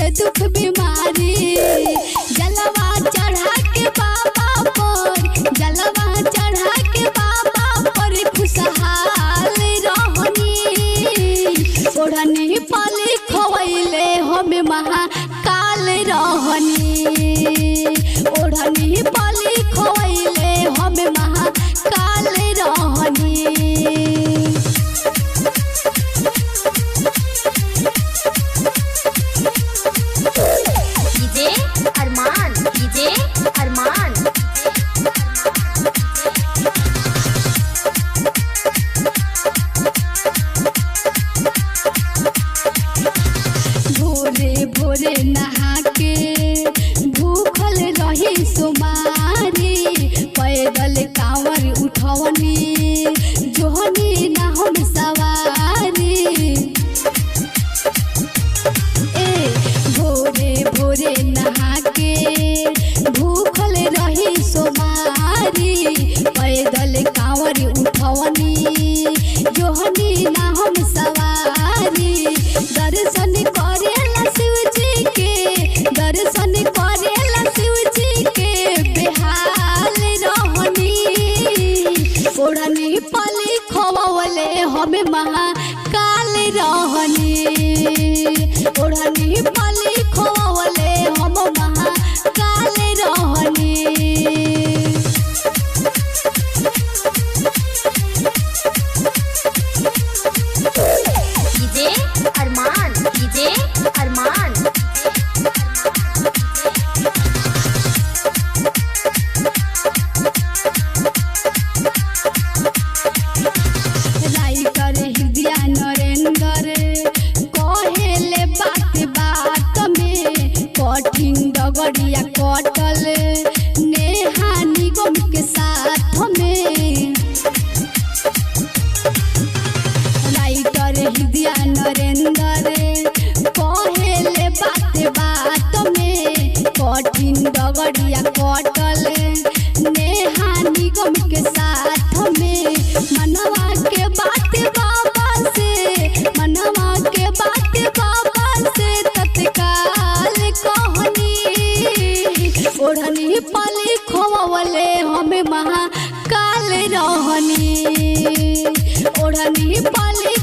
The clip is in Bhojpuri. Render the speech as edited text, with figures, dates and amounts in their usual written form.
से दुख बीमारी। जलवा चढ़ा के बाबा पर, जलवा चढ़ा के बाबा पर खुशहाल रहनी। ओढ़नी पली खोवैले हम महाकाल रहनी। ओढ़नी पली खोवैले हम महाकाल रहनी। डीजे अरमान, डीजे अरमान। भोरे भोरे नहा के भूखल रही सुमारी। पैदल कांवर उठवनी जोहनी ना हम सवारी। भोरे भोरे नहा के भूखल रही सुमारी। पैदल कांवर उठवनी जोहनी ना हम सवारी। दर्शन करेला शिव जी के, दर्शन करेला शिव जी के बेहाल रहनी। ओढ़नी पली खोवले हम महाकाल रहनी। ओढ़नी पली खोवले हम महाकाल रहनी। डीजे अरमान, डीजे अरमान। राइटर हृदय नरेंद्र कहेले बात बात में। कठिन डगरिया कटल नेहा निगम के साथ में। राइटर हृदय नरेंद्र कहेले बात बात में। कठिन डगरिया कटल नेहा निगम के साथ में। मनवा के बात बाबा से, मनवा के बात बाबा से तत्काल कहनी। ओढ़नी पली खोवले हम महाकाल रहनी। ओढ़नी पली